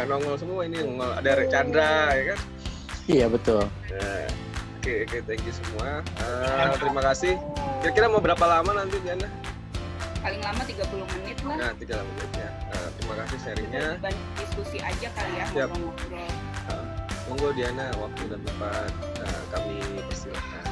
nggak nongol semua ini, nongol ada Rek Chandra ya kan. Iya betul. Nah, oke, thank you semua. Terima kasih. Kira-kira mau berapa lama nanti Diana? Paling lama 30 menit lah. Nah, 30 menit ya. Terima kasih sharingnya. Diskusi aja kali ya, ngobrol-ngobrol. Monggo Diana, waktu dan tempat kami persilakan.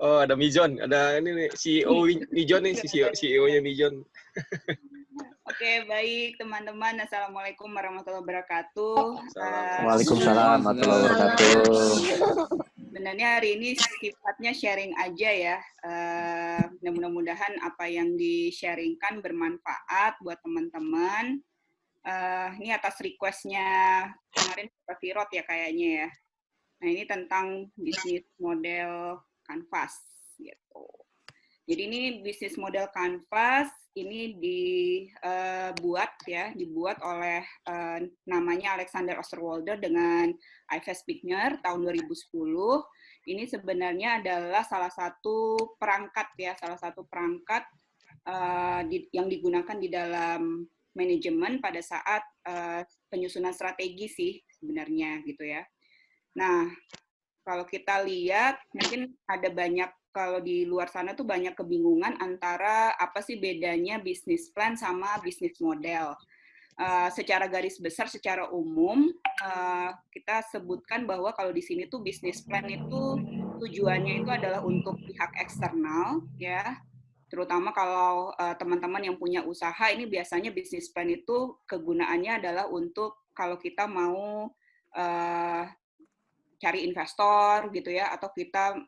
Oh, ada Mijon, ada ini nih CEO Mijon nih, CEO-nya Mijon. Oke, baik teman-teman. Assalamualaikum warahmatullahi wabarakatuh. Waalaikumsalam warahmatullahi wabarakatuh. Sebenarnya hari ini sifatnya sharing aja ya. Mudah-mudahan apa yang di-sharingkan bermanfaat buat teman-teman. Ini atas request-nya kemarin Pak Firot ya kayaknya ya. Nah, ini tentang bisnis model Canvas gitu. Jadi ini bisnis model Canvas ini dibuat oleh namanya Alexander Osterwalder dengan Ives Bickner tahun 2010. Ini sebenarnya adalah salah satu perangkat yang digunakan di dalam manajemen pada saat penyusunan strategi sih sebenarnya gitu ya. Nah, kalau kita lihat, mungkin ada banyak, kalau di luar sana tuh banyak kebingungan antara apa sih bedanya bisnis plan sama bisnis model. Secara garis besar, secara umum, kita sebutkan bahwa kalau di sini tuh bisnis plan itu tujuannya itu adalah untuk pihak eksternal, ya. Terutama kalau teman-teman yang punya usaha, ini biasanya bisnis plan itu kegunaannya adalah untuk kalau kita mau cari investor gitu ya, atau kita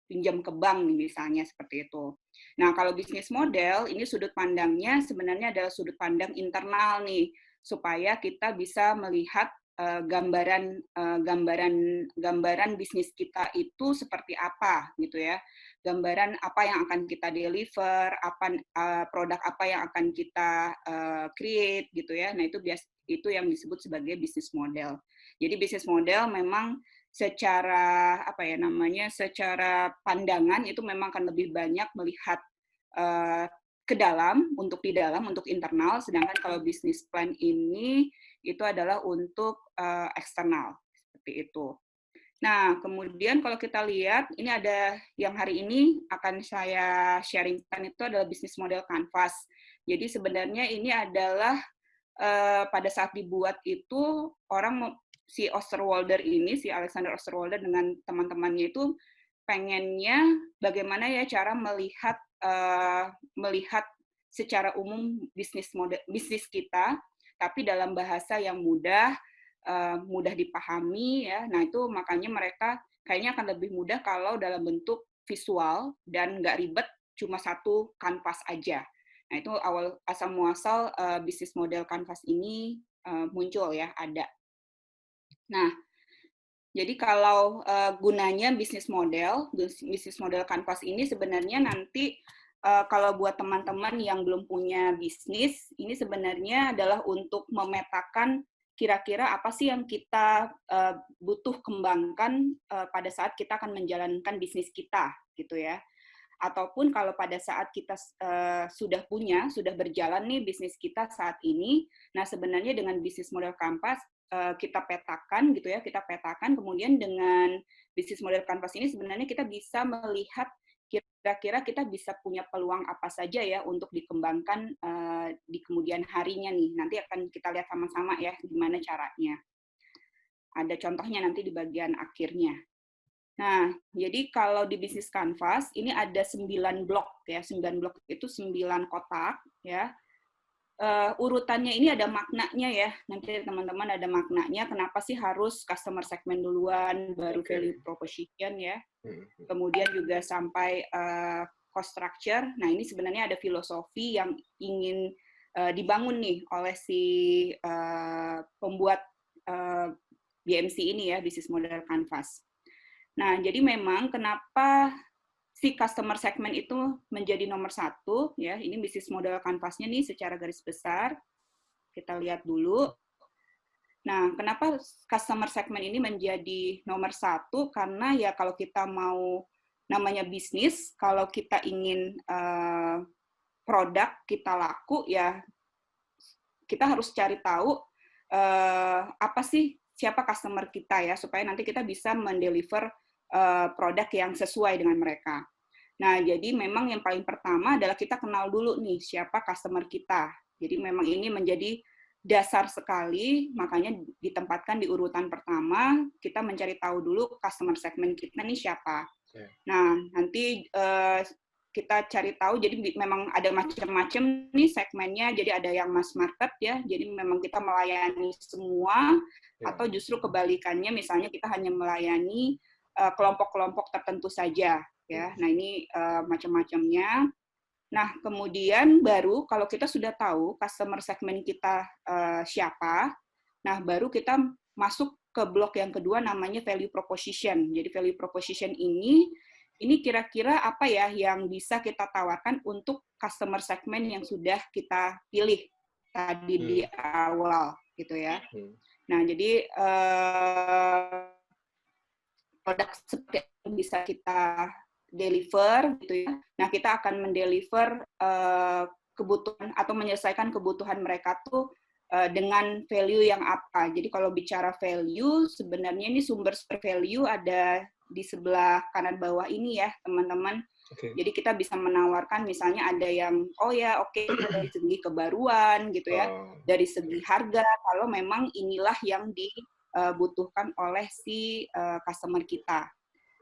pinjam ke bank nih misalnya seperti itu. Nah kalau bisnis model ini sudut pandangnya sebenarnya adalah sudut pandang internal nih, supaya kita bisa melihat gambaran bisnis kita itu seperti apa gitu ya, gambaran apa yang akan kita deliver, produk apa yang akan kita create gitu ya. Nah itu yang disebut sebagai bisnis model. Jadi bisnis model memang secara secara pandangan itu memang akan lebih banyak melihat ke dalam, untuk internal, sedangkan kalau bisnis plan ini itu adalah untuk eksternal, seperti itu. Nah, kemudian kalau kita lihat, ini ada yang hari ini akan saya sharingkan itu adalah bisnis model Canvas. Jadi sebenarnya ini adalah pada saat dibuat itu si Osterwalder ini, si Alexander Osterwalder dengan teman-temannya itu pengennya bagaimana ya cara melihat secara umum bisnis kita, tapi dalam bahasa yang mudah dipahami ya. Nah itu makanya mereka kayaknya akan lebih mudah kalau dalam bentuk visual dan nggak ribet, cuma satu kanvas aja. Nah itu asal muasal bisnis model Canvas ini muncul ya, ada. Nah, jadi kalau gunanya bisnis model Canvas ini sebenarnya nanti kalau buat teman-teman yang belum punya bisnis, ini sebenarnya adalah untuk memetakan kira-kira apa sih yang kita butuh kembangkan pada saat kita akan menjalankan bisnis kita, gitu ya. Ataupun kalau pada saat kita sudah berjalan nih bisnis kita saat ini, nah sebenarnya dengan bisnis model Canvas kita petakan gitu ya, kemudian dengan bisnis model Canvas ini sebenarnya kita bisa melihat kira-kira kita bisa punya peluang apa saja ya untuk dikembangkan di kemudian harinya nih. Nanti akan kita lihat sama-sama ya gimana caranya. Ada contohnya nanti di bagian akhirnya. Nah, jadi kalau di bisnis Canvas ini ada 9 blok ya, 9 blok itu 9 kotak ya. urutannya ini ada maknanya ya. Nanti teman-teman ada maknanya. Kenapa sih harus customer segment duluan, baru value proposition ya. Kemudian juga sampai cost structure. Nah ini sebenarnya ada filosofi yang ingin dibangun nih oleh si pembuat BMC ini ya, Business Model Canvas. Nah jadi memang kenapa si customer segment itu menjadi nomor 1 ya, ini bisnis model kanvasnya nih secara garis besar. Kita lihat dulu. Nah, kenapa customer segment ini menjadi nomor 1? Karena ya kalau kita mau namanya bisnis, kalau kita ingin produk kita laku ya kita harus cari tahu apa sih siapa customer kita ya supaya nanti kita bisa mendeliver produk yang sesuai dengan mereka. Nah, jadi memang yang paling pertama adalah kita kenal dulu nih siapa customer kita. Jadi memang ini menjadi dasar sekali, makanya ditempatkan di urutan pertama, kita mencari tahu dulu customer segment kita nih siapa. Nah, nanti kita cari tahu, jadi memang ada macam-macam nih segmennya, jadi ada yang mass market ya, jadi memang kita melayani semua, atau justru kebalikannya, misalnya kita hanya melayani kelompok-kelompok tertentu saja ya. Nah ini macam-macamnya. Nah kemudian baru kalau kita sudah tahu customer segment kita siapa, nah baru kita masuk ke blok yang kedua namanya value proposition. Jadi value proposition ini kira-kira apa ya yang bisa kita tawarkan untuk customer segment yang sudah kita pilih tadi di awal gitu ya. Nah jadi produk seperti yang bisa kita deliver gitu ya. Nah, kita akan mendeliver kebutuhan atau menyelesaikan kebutuhan mereka tuh dengan value yang apa. Jadi kalau bicara value, sebenarnya ini sumber value ada di sebelah kanan bawah ini ya, teman-teman. Jadi kita bisa menawarkan misalnya ada yang dari segi kebaruan gitu ya, dari segi harga kalau memang inilah yang dibutuhkan oleh si customer kita.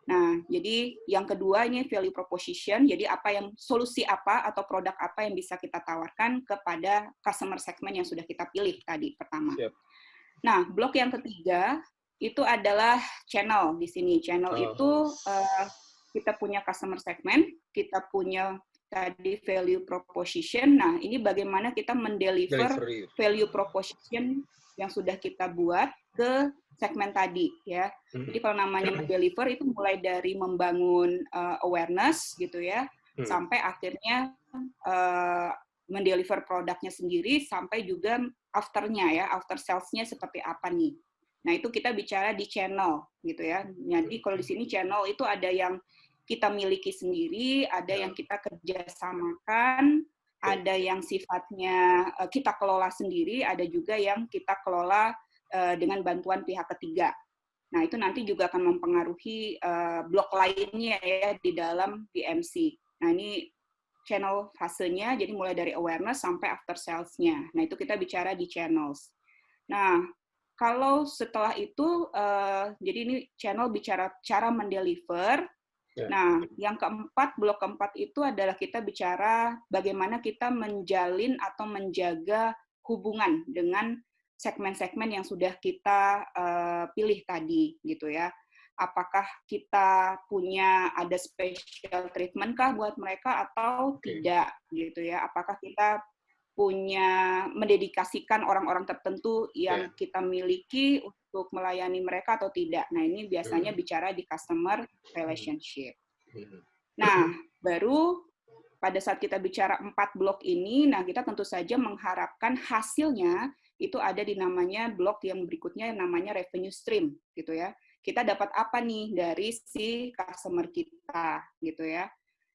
Nah, jadi yang kedua ini value proposition, jadi solusi apa atau produk apa yang bisa kita tawarkan kepada customer segment yang sudah kita pilih tadi pertama. Nah, blok yang ketiga itu adalah channel di sini. Channel itu kita punya customer segment, kita punya tadi value proposition. Nah, ini bagaimana kita mendeliver value proposition yang sudah kita buat ke segmen tadi ya. Jadi kalau namanya mendeliver itu mulai dari membangun awareness gitu ya, sampai akhirnya mendeliver produknya sendiri sampai juga afternya ya, after sales-nya seperti apa nih. Nah, itu kita bicara di channel gitu ya. Jadi kalau di sini channel itu ada yang kita miliki sendiri, ada yang kita kerjasamakan, ada yang sifatnya kita kelola sendiri, ada juga yang kita kelola dengan bantuan pihak ketiga. Nah, itu nanti juga akan mempengaruhi blok lainnya ya di dalam BMC. Nah, ini channel fasenya, jadi mulai dari awareness sampai after sales-nya. Nah, itu kita bicara di channels. Nah, kalau setelah itu, jadi ini channel bicara cara mendeliver. Nah, yang keempat, blok keempat itu adalah kita bicara bagaimana kita menjalin atau menjaga hubungan dengan segmen-segmen yang sudah kita pilih tadi, gitu ya. Apakah kita punya ada special treatment kah buat mereka atau tidak, gitu ya. Apakah kita punya mendedikasikan orang-orang tertentu yang kita miliki untuk melayani mereka atau tidak. Nah, ini biasanya bicara di customer relationship. Nah, baru pada saat kita bicara 4 blok ini, nah kita tentu saja mengharapkan hasilnya itu ada di namanya blok yang berikutnya yang namanya revenue stream, gitu ya. Kita dapat apa nih dari si customer kita, gitu ya.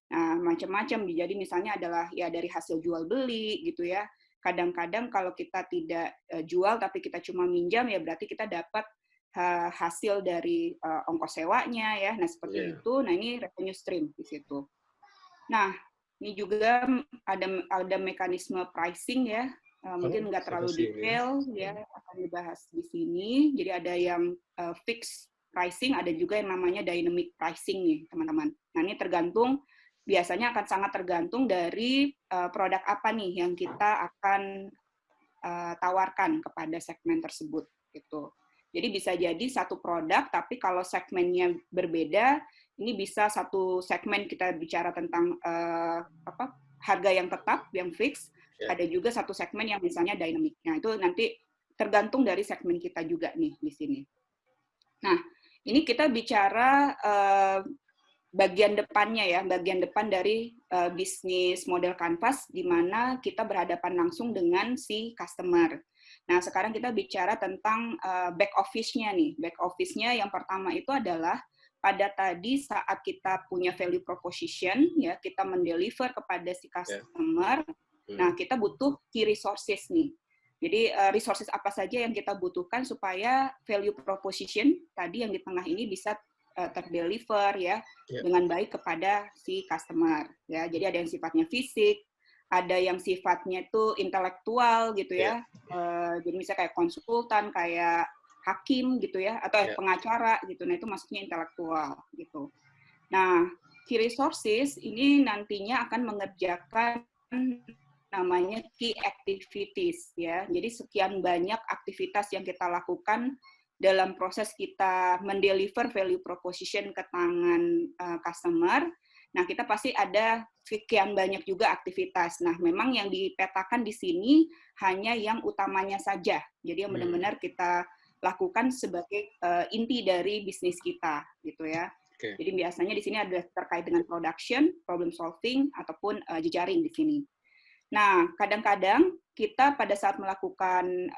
Nah, macam-macam. Jadi misalnya adalah ya dari hasil jual beli gitu ya. Kadang-kadang kalau kita tidak jual tapi kita cuma minjam ya berarti kita dapat hasil dari ongkos sewanya ya. Nah, seperti itu. Nah, ini revenue stream di situ. Nah, ini juga ada mekanisme pricing ya. Mungkin nggak terlalu detail ya akan dibahas di sini. Jadi ada yang fixed pricing, ada juga yang namanya dynamic pricing nih, teman-teman. Nah, ini tergantung biasanya akan sangat tergantung dari produk apa nih yang kita akan tawarkan kepada segmen tersebut gitu. Jadi bisa jadi satu produk, tapi kalau segmennya berbeda, ini bisa satu segmen kita bicara tentang harga yang tetap, yang fix, ada juga satu segmen yang misalnya dynamic. Nah, itu nanti tergantung dari segmen kita juga nih di sini. Nah, ini kita bicara bagian depannya ya, bagian depan dari bisnis model Canvas, di mana kita berhadapan langsung dengan si customer. Nah, sekarang kita bicara tentang back office-nya nih. Back office-nya yang pertama itu adalah pada tadi saat kita punya value proposition, ya kita mendeliver kepada si customer, nah kita butuh key resources nih. Jadi resources apa saja yang kita butuhkan supaya value proposition tadi yang di tengah ini bisa terdeliver ya dengan baik kepada si customer ya. Jadi ada yang sifatnya fisik, ada yang sifatnya itu intelektual gitu ya. Jadi misalnya kayak konsultan, kayak hakim gitu ya, atau pengacara gitu. Nah itu masuknya intelektual gitu. Nah key resources ini nantinya akan mengerjakan namanya key activities ya. Jadi sekian banyak aktivitas yang kita lakukan dalam proses kita mendeliver value proposition ke tangan customer. Nah, kita pasti ada sekian banyak juga aktivitas. Nah, memang yang dipetakan di sini hanya yang utamanya saja. Jadi yang benar-benar kita lakukan sebagai inti dari bisnis kita, gitu ya. Jadi biasanya di sini ada terkait dengan production, problem solving, ataupun jejaring di sini. Nah, kadang-kadang kita pada saat melakukan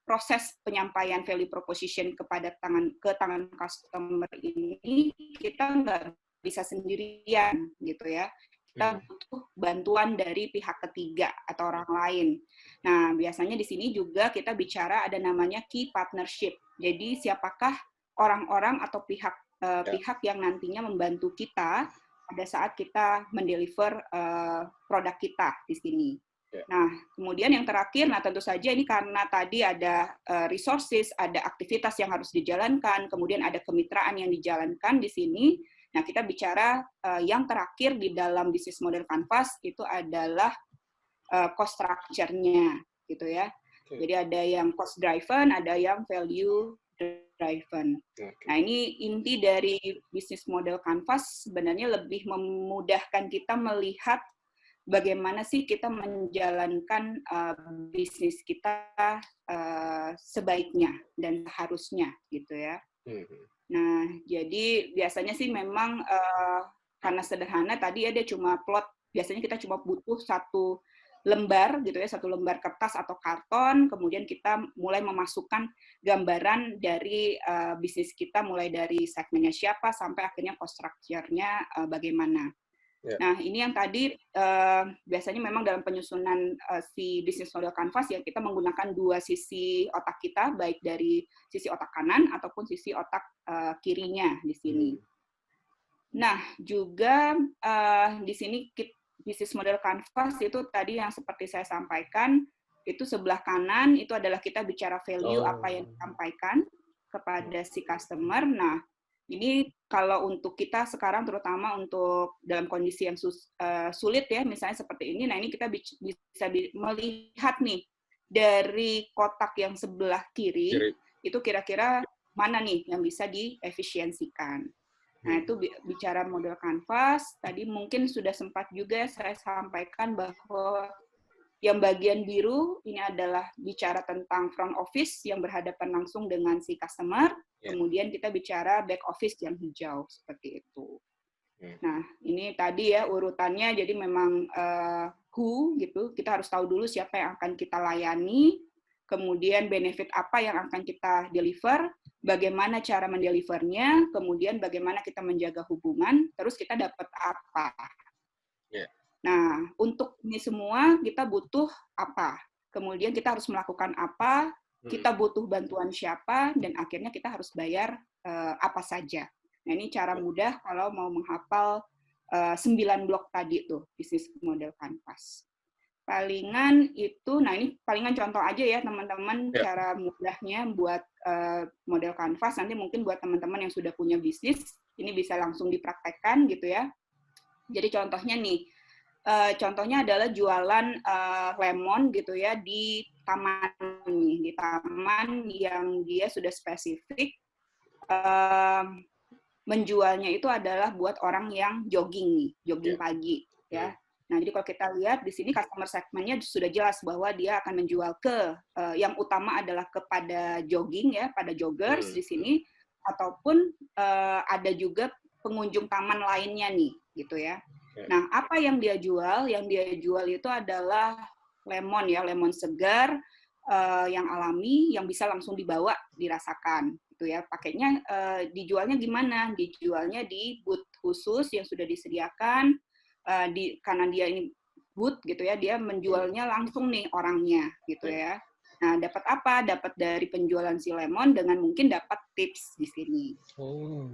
proses penyampaian value proposition kepada tangan customer ini, kita nggak bisa sendirian gitu ya. Kita butuh bantuan dari pihak ketiga atau orang lain. Nah, biasanya di sini juga kita bicara ada namanya key partnership. Jadi siapakah orang-orang atau pihak yang nantinya membantu kita pada saat kita mendeliver produk kita di sini. Nah, kemudian yang terakhir, nah tentu saja ini karena tadi ada resources, ada aktivitas yang harus dijalankan, kemudian ada kemitraan yang dijalankan di sini. Nah, kita bicara yang terakhir di dalam bisnis model Canvas itu adalah cost structure-nya, gitu ya. Jadi ada yang cost driven, ada yang value driven. Nah, ini inti dari bisnis model Canvas sebenarnya lebih memudahkan kita melihat bagaimana sih kita menjalankan bisnis kita sebaiknya dan seharusnya gitu ya. Nah, jadi biasanya sih memang karena sederhana tadi ada cuma plot, biasanya kita cuma butuh satu lembar gitu ya, satu lembar kertas atau karton, kemudian kita mulai memasukkan gambaran dari bisnis kita, mulai dari segmennya siapa sampai akhirnya cost structure-nya bagaimana. Nah, ini yang tadi biasanya memang dalam penyusunan si bisnis model Canvas ya kita menggunakan dua sisi otak kita, baik dari sisi otak kanan ataupun sisi otak kirinya di sini. Nah, juga di sini bisnis model Canvas itu tadi yang seperti saya sampaikan, itu sebelah kanan itu adalah kita bicara value apa yang disampaikan kepada si customer. Nah, ini kalau untuk kita sekarang terutama untuk dalam kondisi yang sulit ya, misalnya seperti ini, nah ini kita bisa melihat nih dari kotak yang sebelah kiri, itu kira-kira mana nih yang bisa diefisiensikan. Nah itu bicara model Canvas, tadi mungkin sudah sempat juga saya sampaikan bahwa yang bagian biru ini adalah bicara tentang front office yang berhadapan langsung dengan si customer, kemudian kita bicara back office yang hijau, seperti itu. Nah, ini tadi ya urutannya, jadi memang who gitu, kita harus tahu dulu siapa yang akan kita layani, kemudian benefit apa yang akan kita deliver, bagaimana cara mendelivernya, kemudian bagaimana kita menjaga hubungan, terus kita dapat apa. Nah, untuk ini semua kita butuh apa? Kemudian kita harus melakukan apa? Kita butuh bantuan siapa? Dan akhirnya kita harus bayar apa saja. Nah, ini cara mudah kalau mau menghafal 9 blok tadi tuh, bisnis model Canvas. Palingan itu, nah ini palingan contoh aja ya teman-teman, cara mudahnya buat model Canvas. Nanti mungkin buat teman-teman yang sudah punya bisnis, ini bisa langsung dipraktekkan gitu ya. Jadi contohnya nih, contohnya adalah jualan lemon gitu ya di taman nih, di taman yang dia sudah spesifik menjualnya itu adalah buat orang yang jogging nih, jogging pagi ya. Nah, jadi kalau kita lihat di sini customer segmentnya sudah jelas bahwa dia akan menjual ke yang utama adalah kepada jogging ya, pada joggers di sini, ataupun ada juga pengunjung taman lainnya nih, gitu ya. Nah, apa yang dia jual? Yang dia jual itu adalah lemon ya, lemon segar yang alami, yang bisa langsung dibawa, dirasakan, gitu ya. Pakainya dijualnya gimana? Dijualnya di booth khusus yang sudah disediakan. Karena dia ini booth gitu ya, dia menjualnya langsung nih orangnya gitu ya. Nah, dapat apa? Dapat dari penjualan si lemon dengan mungkin dapat tips di sini.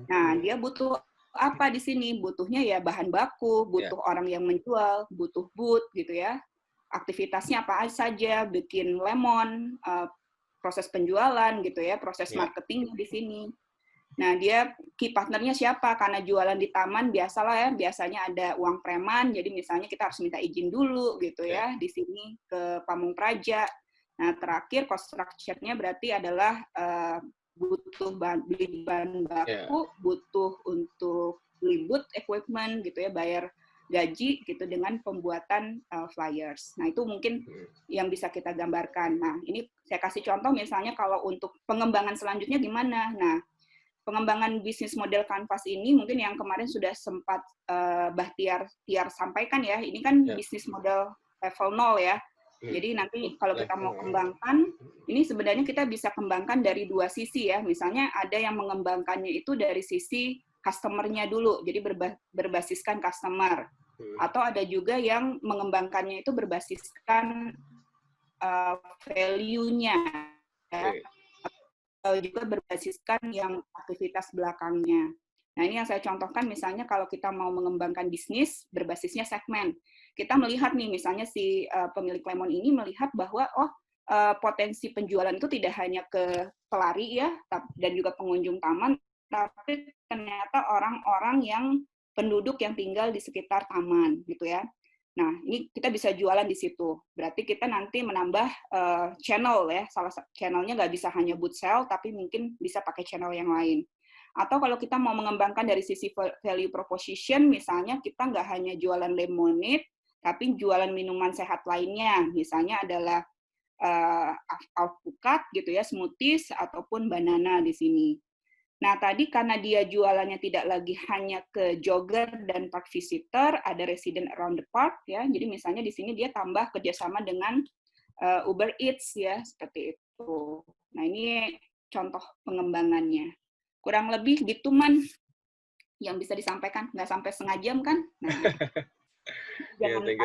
Nah, dia butuh apa di sini? Butuhnya ya bahan baku, butuh orang yang menjual, butuh booth gitu ya. Aktivitasnya apa saja, bikin lemon, proses penjualan gitu ya, proses marketing di sini. Nah, dia key partnernya siapa? Karena jualan di taman biasalah ya, biasanya ada uang preman, jadi misalnya kita harus minta izin dulu gitu ya, di sini ke Pamung Praja. Nah, terakhir cost structure-nya berarti adalah butuh beli bahan baku, butuh untuk beli booth equipment gitu ya, bayar gaji gitu dengan pembuatan flyers. Nah, itu mungkin yang bisa kita gambarkan. Nah, ini saya kasih contoh misalnya kalau untuk pengembangan selanjutnya gimana. Nah, pengembangan bisnis model Canvas ini mungkin yang kemarin sudah sempat Bahtiar sampaikan ya, ini kan bisnis model level 0 ya. Jadi nanti kalau kita mau kembangkan, ini sebenarnya kita bisa kembangkan dari dua sisi ya. Misalnya ada yang mengembangkannya itu dari sisi customer-nya dulu, jadi berbasiskan customer. Atau ada juga yang mengembangkannya itu berbasiskan value-nya. Ya. Juga berbasiskan yang aktivitas belakangnya. Nah, ini yang saya contohkan misalnya kalau kita mau mengembangkan bisnis berbasisnya segmen. Kita melihat nih misalnya si pemilik lemon ini melihat bahwa potensi penjualan itu tidak hanya ke pelari ya dan juga pengunjung taman, tapi ternyata orang-orang yang penduduk yang tinggal di sekitar taman gitu ya. Nah, ini kita bisa jualan di situ. Berarti kita nanti menambah channel ya. Salah channelnya nggak bisa hanya boot sell, tapi mungkin bisa pakai channel yang lain. Atau kalau kita mau mengembangkan dari sisi value proposition, misalnya kita nggak hanya jualan lemonade, tapi jualan minuman sehat lainnya. Misalnya adalah alpukat gitu ya, smoothies ataupun banana di sini. Nah, tadi karena dia jualannya tidak lagi hanya ke jogger dan park visitor, ada resident around the park ya. Jadi misalnya di sini dia tambah kerjasama dengan Uber Eats ya, seperti itu. Nah, ini contoh pengembangannya. Kurang lebih gitu Man yang bisa disampaikan, nggak sampai setengah jam kan? Nah, ya, thank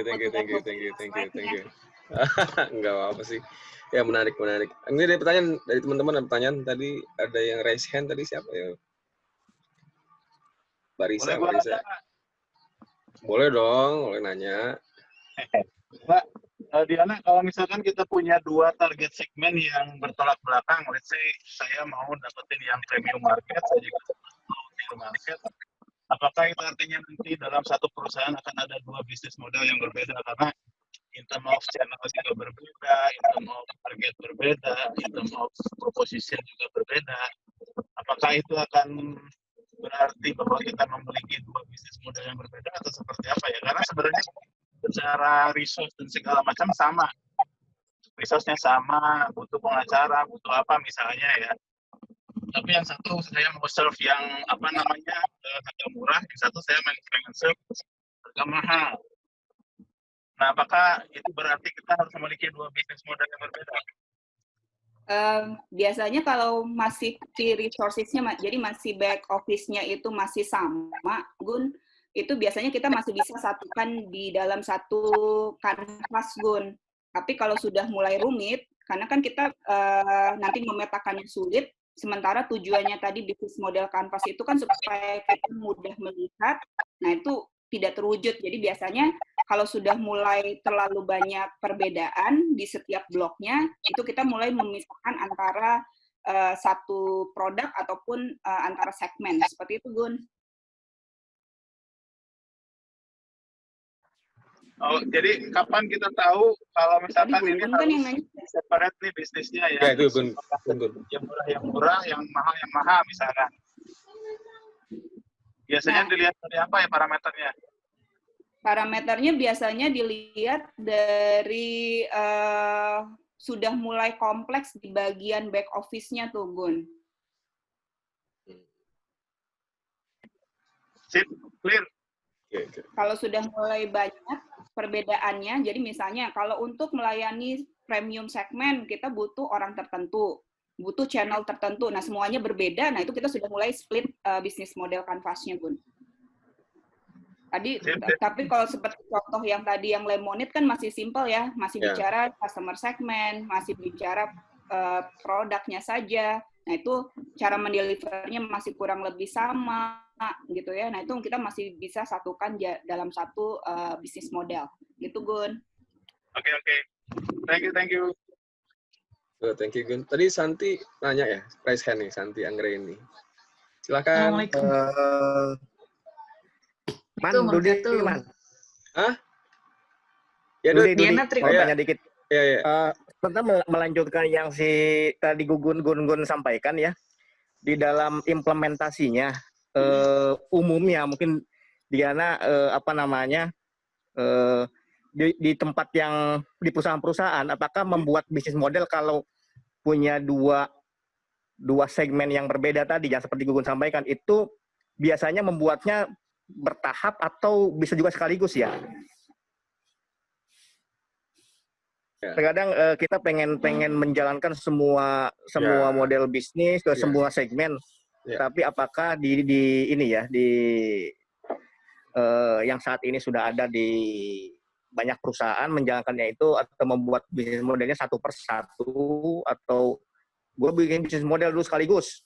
you. Enggak apa-apa sih. Ya, menarik. Ini ada pertanyaan dari teman-teman, ada pertanyaan tadi, ada yang raise hand tadi, siapa ya? Barisa. Boleh dong, boleh nanya. Mbak Diana, kalau misalkan kita punya dua target segmen yang bertolak belakang, let's say saya mau dapetin yang premium market, saya juga mau market, apakah itu artinya nanti dalam satu perusahaan akan ada dua bisnis model yang berbeda? Karena in term of channel juga berbeda, in term of target berbeda, in term of proposition juga berbeda. Apakah itu akan berarti bahwa kita memiliki dua bisnis model yang berbeda atau seperti apa ya? Karena sebenarnya secara resource dan segala macam sama. Resource-nya sama, butuh pengacara, butuh apa misalnya ya. Tapi yang satu saya mau serve yang harga murah, yang satu saya pengen serve harga mahal. Nah, apakah itu berarti kita harus memiliki dua bisnis model yang berbeda? Biasanya kalau masih si resources-nya, jadi masih back office-nya itu masih sama, Gun, itu biasanya kita masih bisa satukan di dalam satu kanvas, Gun. Tapi kalau sudah mulai rumit, karena kan kita nanti memetakannya sulit, sementara tujuannya tadi bisnis model kanvas itu kan supaya kita mudah melihat, nah itu tidak terwujud. Jadi biasanya kalau sudah mulai terlalu banyak perbedaan di setiap bloknya, itu kita mulai memisahkan antara satu produk ataupun antara segmen. Seperti itu, Gun. Oh, jadi kapan kita tahu kalau Tadi misalkan ini Gun kan yang harus nanya. separate nih bisnisnya ya? Ya itu Gun. Yang murah, yang mahal misalkan. Biasanya Nah, dilihat dari apa ya parameternya? parameternya biasanya dilihat dari sudah mulai kompleks di bagian back office-nya tuh, Gun. Sip, clear. Oke. Kalau sudah mulai banyak perbedaannya, jadi misalnya kalau untuk melayani premium segmen, kita butuh orang tertentu, butuh channel tertentu. Nah, semuanya berbeda. Nah, itu kita sudah mulai split bisnis model kanvasnya, Gun. Tapi kalau seperti contoh yang tadi yang Lemonade kan masih simple ya, masih bicara customer segment, masih bicara produknya saja. Nah, itu cara mendelivernya masih kurang lebih sama gitu ya. Nah, itu kita masih bisa satukan dalam satu bisnis model. Gitu, Gun. Oke. Thank you. Thank you, Gun. Tadi Santi nanya ya, raise hand nih, Santi Anggreni. Silakan. Man, Dudi, Man. Hah? Ya, Dudi, mau tanya dikit. Iya. Sebentar melanjutkan yang si tadi Gun sampaikan ya. Di dalam implementasinya, umumnya mungkin Diana di tempat yang di perusahaan-perusahaan, apakah membuat bisnis model kalau punya dua segmen yang berbeda tadi, yang seperti Gun sampaikan, itu biasanya membuatnya bertahap atau bisa juga sekaligus ya? Terkadang kita pengen menjalankan semua model bisnis ke semua segmen, tapi apakah di yang saat ini sudah ada di banyak perusahaan menjalankannya itu, atau membuat bisnis modelnya satu persatu, atau gue bikin bisnis model dulu sekaligus,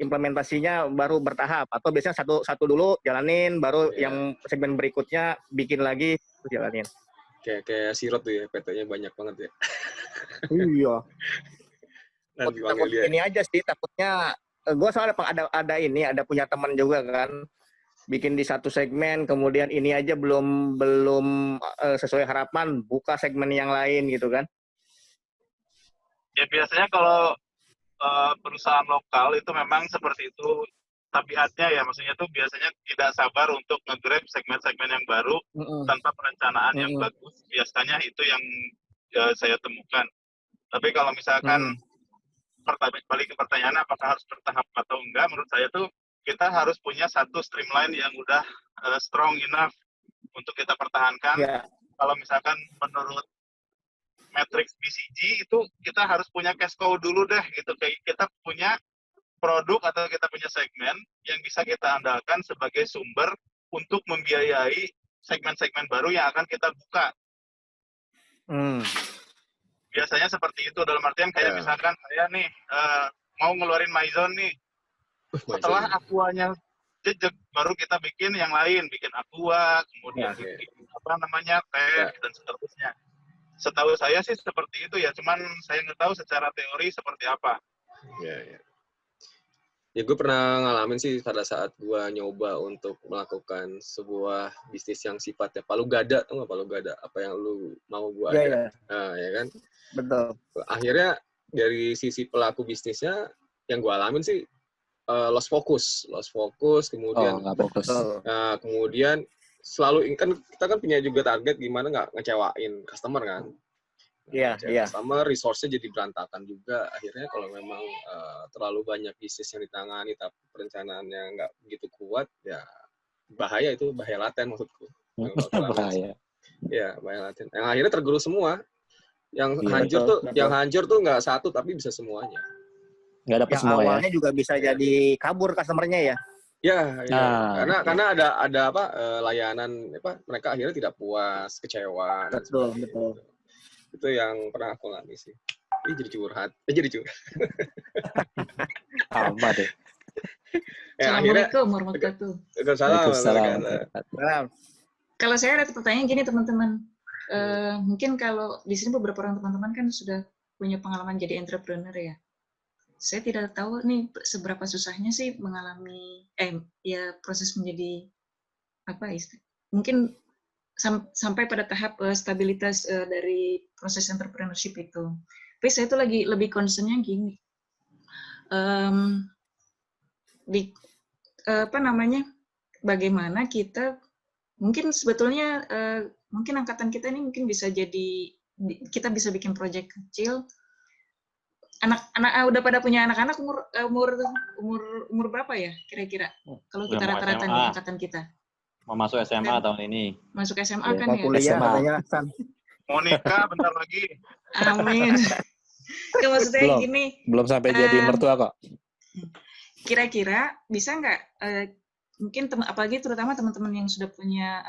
implementasinya baru bertahap, atau biasanya satu dulu jalanin, baru yang segmen berikutnya bikin lagi terus jalanin. Kayak sirop tuh ya, PT-nya banyak banget ya. Iya. Takut ini aja sih, takutnya gue soalnya ada punya teman juga kan, bikin di satu segmen, kemudian ini aja belum sesuai harapan, buka segmen yang lain gitu kan. Ya biasanya kalau perusahaan lokal itu memang seperti itu tabiatnya ya, maksudnya tuh biasanya tidak sabar untuk nge-grab segmen-segmen yang baru tanpa perencanaan yang bagus. Biasanya itu yang saya temukan. Tapi kalau misalkan balik ke pertanyaan apakah harus bertahap atau enggak, menurut saya tuh kita harus punya satu streamline yang udah strong enough untuk kita pertahankan. Kalau misalkan menurut matrix BCG itu kita harus punya cash cow dulu deh gitu, kayak kita punya produk atau kita punya segmen yang bisa kita andalkan sebagai sumber untuk membiayai segmen-segmen baru yang akan kita buka. Biasanya seperti itu, dalam artian kayak misalkan saya nih mau ngeluarin MyZone nih, setelah Aquanya jejak baru kita bikin yang lain, bikin Aqua, kemudian bikin teh dan seterusnya. Setahu saya sih seperti itu ya, cuman saya nggak tahu secara teori seperti apa. Ya gue pernah ngalamin sih pada saat gue nyoba untuk melakukan sebuah bisnis yang sifatnya palu gada, tau nggak palu gada? Apa yang lu mau gue ada, ya kan? Betul. Akhirnya dari sisi pelaku bisnisnya yang gue alamin sih lost focus, kemudian kemudian selalu kan kita kan punya juga target gimana nggak ngecewain customer kan. Customer, resource-nya jadi berantakan juga. Akhirnya kalau memang terlalu banyak bisnis yang ditangani tapi perencanaannya nggak begitu kuat, ya bahaya laten maksudku. Bahaya. Ya, bahaya laten. Yang akhirnya tergerus semua. Yang hancur tuh nggak satu tapi bisa semuanya. Nggak dapat semua ya. Awalnya juga bisa jadi kabur customer-nya ya. Karena ada layanan mereka akhirnya tidak puas, kecewa. Betul. Itu yang pernah aku alami sih. Ini jadi curhat. Sama deh. Assalamualaikum warahmatullahi wabarakatuh. Kalau saya ada pertanyaan gini teman-teman. Mungkin kalau di sini beberapa orang teman-teman kan sudah punya pengalaman jadi entrepreneur ya. Saya tidak tahu nih seberapa susahnya sih mengalami proses menjadi mungkin sampai pada tahap stabilitas dari proses entrepreneurship itu. Tapi saya tuh lagi lebih concernnya gini, bagaimana kita mungkin sebetulnya mungkin angkatan kita ini mungkin bisa jadi kita bisa bikin proyek kecil. Anak-anak udah pada punya anak-anak umur berapa ya kira-kira? Kalau kita rata-rata di angkatan kita. Mau masuk SMA tahun ini. Masuk SMA kan ya? Kuliah katanya. Mau nikah bentar lagi. Amin. Maksud saya gini. Belum sampai jadi mertua kok. Kira-kira bisa nggak? Mungkin apalagi terutama teman-teman yang sudah punya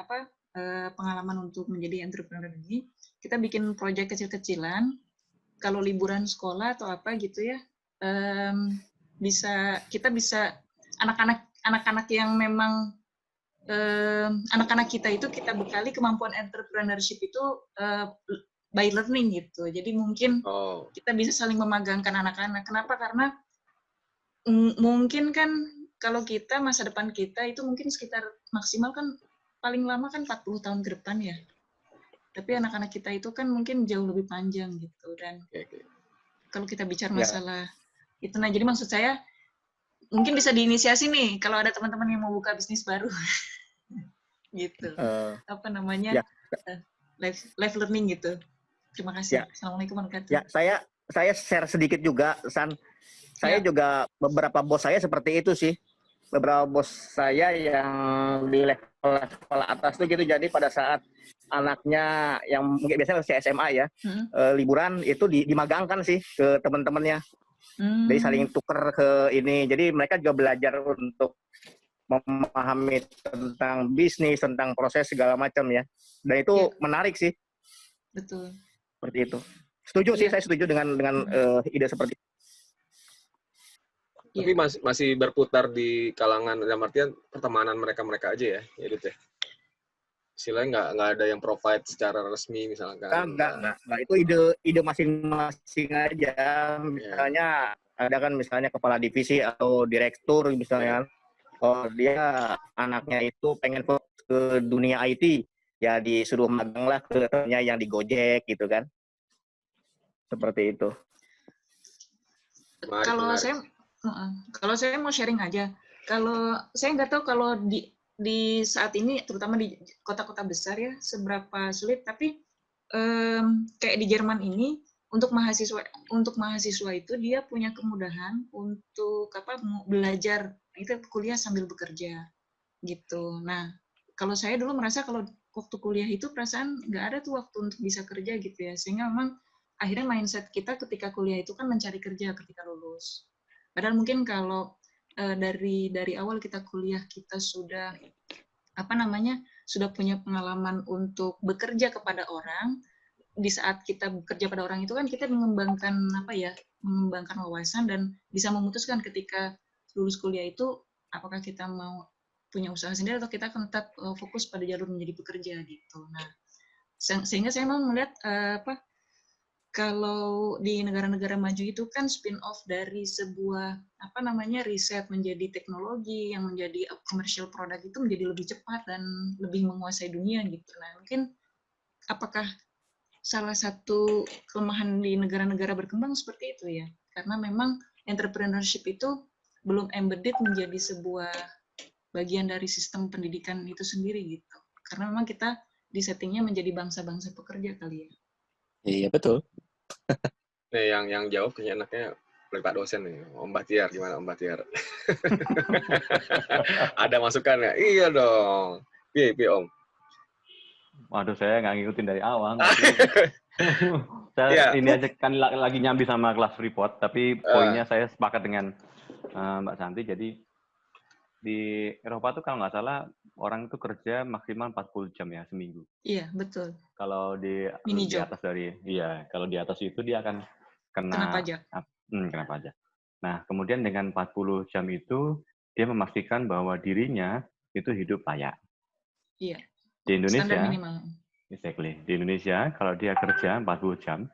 pengalaman untuk menjadi entrepreneur ini, kita bikin proyek kecil-kecilan. Kalau liburan sekolah atau apa gitu ya, kita bisa anak-anak yang memang anak-anak kita itu kita bekali kemampuan entrepreneurship itu by learning gitu. Jadi mungkin kita bisa saling memagangkan anak-anak. Kenapa? Karena mungkin kan kalau kita masa depan kita itu mungkin sekitar maksimal kan paling lama kan 40 tahun ke depan ya. Tapi anak-anak kita itu kan mungkin jauh lebih panjang gitu. Dan kalau kita bicara masalah itu, nah jadi maksud saya mungkin bisa diinisiasi nih kalau ada teman-teman yang mau buka bisnis baru. Gitu. Apa namanya? Life learning gitu. Terima kasih. Assalamualaikum warahmatullahi wabarakatuh. Ya, saya share sedikit juga, San. Saya juga beberapa bos saya seperti itu sih. Beberapa bos saya yang di level atas tuh gitu. Jadi pada saat anaknya yang mungkin biasanya masih SMA ya, liburan itu dimagangkan sih ke teman-temannya. Jadi saling tuker ke ini. Jadi mereka juga belajar untuk memahami tentang bisnis, tentang proses segala macam ya. Dan itu menarik sih. Betul. Seperti itu. Setuju sih, saya setuju dengan ide seperti itu. Tapi masih berputar di kalangan, dalam artian pertemanan mereka aja ya, Edit ya. Istilahnya nggak ada yang provide secara resmi misalkan. Enggak. Itu ide masing-masing aja. Misalnya ada kan misalnya kepala divisi atau direktur misalnya. Oh dia anaknya itu pengen fokus ke dunia IT, ya disuruh magang lah ke temennya yang di Gojek gitu kan. Seperti itu. Kalau saya mau sharing aja. Kalau saya nggak tahu kalau di saat ini, terutama di kota-kota besar ya, seberapa sulit. Tapi kayak di Jerman ini, untuk mahasiswa itu dia punya kemudahan untuk belajar itu kuliah sambil bekerja gitu. Nah, kalau saya dulu merasa kalau waktu kuliah itu perasaan nggak ada tuh waktu untuk bisa kerja gitu ya. Sehingga memang akhirnya mindset kita ketika kuliah itu kan mencari kerja ketika lulus. Padahal mungkin kalau dari awal kita kuliah kita sudah sudah punya pengalaman untuk bekerja kepada orang. Di saat kita bekerja pada orang itu kan kita mengembangkan mengembangkan wawasan dan bisa memutuskan ketika lulus kuliah itu apakah kita mau punya usaha sendiri atau kita akan tetap fokus pada jalur menjadi pekerja gitu. Nah, sehingga saya mau melihat kalau di negara-negara maju itu kan spin off dari sebuah riset menjadi teknologi yang menjadi commercial product itu menjadi lebih cepat dan lebih menguasai dunia gitu. Nah, mungkin apakah salah satu kelemahan di negara-negara berkembang seperti itu ya? Karena memang entrepreneurship itu belum embedded menjadi sebuah bagian dari sistem pendidikan itu sendiri gitu. Karena memang kita disettingnya menjadi bangsa-bangsa pekerja kali ya. Iya betul. Yang jawab kayaknya anaknya oleh Pak dosen nih, Om Bahtiar, gimana Om Bahtiar? Ada masukan ya? Iya dong. Piye Om? Waduh, saya nggak ngikutin dari awal. Ini aja kan lagi nyambi sama kelas report, tapi poinnya saya sepakat dengan Mbak Santi. Jadi di Eropa tuh kalau nggak salah orang itu kerja maksimal 40 jam ya seminggu. Iya, betul. Kalau di atas kalau di atas itu dia akan kena pajak. Kena pajak. Nah, kemudian dengan 40 jam itu dia memastikan bahwa dirinya itu hidup layak. Iya. Di Indonesia, standar minimal. Exactly. Di Indonesia, kalau dia kerja 40 jam,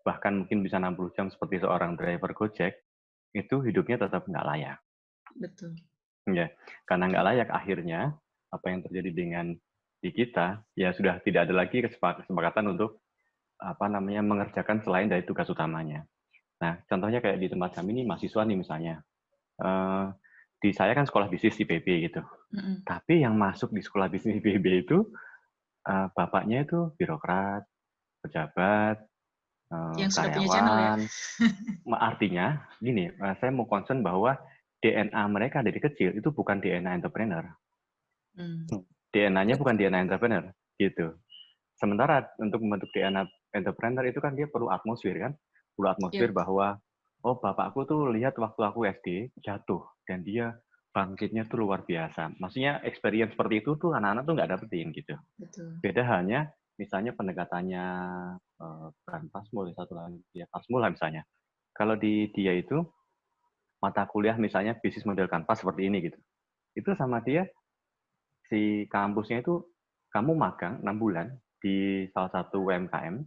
bahkan mungkin bisa 60 jam seperti seorang driver Gojek, itu hidupnya tetap nggak layak. Betul. Ya, karena nggak layak akhirnya, apa yang terjadi dengan di kita ya sudah tidak ada lagi kesepakatan untuk mengerjakan selain dari tugas utamanya. Nah, contohnya kayak di tempat kami ini mahasiswa nih misalnya. Di saya kan sekolah bisnis IPB gitu. Tapi yang masuk di sekolah bisnis IPB itu bapaknya itu birokrat, pejabat, yang sudah punya channel ya. Artinya gini, saya mau concern bahwa DNA mereka dari kecil itu bukan DNA entrepreneur. DNA-nya bukan DNA entrepreneur gitu. Sementara untuk membentuk DNA entrepreneur itu kan dia perlu atmosfer kan? Perlu atmosfer bahwa oh bapakku tuh lihat waktu aku SD jatuh dan dia bangkitnya tuh luar biasa. Maksudnya experience seperti itu tuh anak-anak tuh nggak dapetin gitu. Betul. Beda halnya misalnya pendekatannya bukan Pasmul, satu lagi ya Pasmul lah misalnya. Kalau di dia itu mata kuliah misalnya bisnis model kanvas seperti ini gitu. Itu sama dia si kampusnya itu kamu magang 6 bulan di salah satu UMKM,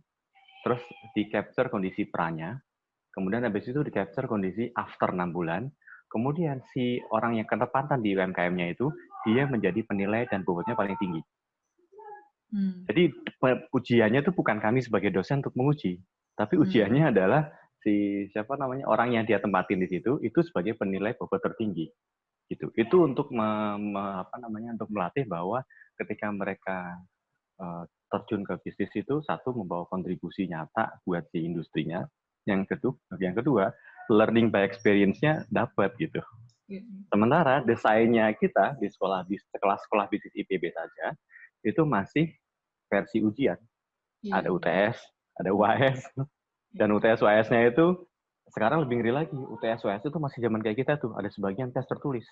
terus di capture kondisi pra-nya, kemudian habis itu di capture kondisi after 6 bulan, kemudian si orang yang ketepatan di UMKM-nya itu, dia menjadi penilai dan bobotnya paling tinggi. Jadi ujiannya itu bukan kami sebagai dosen untuk menguji, tapi ujiannya adalah si orang yang dia tempatin di situ itu sebagai penilai bobot tertinggi. Gitu. Itu untuk untuk melatih bahwa ketika mereka terjun ke bisnis itu satu membawa kontribusi nyata buat si industrinya, yang kedua learning by experience-nya dapat gitu. Sementara desainnya kita di kelas sekolah bisnis IPB saja itu masih versi ujian. Ada UTS, ada UAS, dan UTS UAS-nya itu sekarang lebih ngeri lagi. UTS UAS itu masih zaman kayak kita tuh, ada sebagian tes tertulis.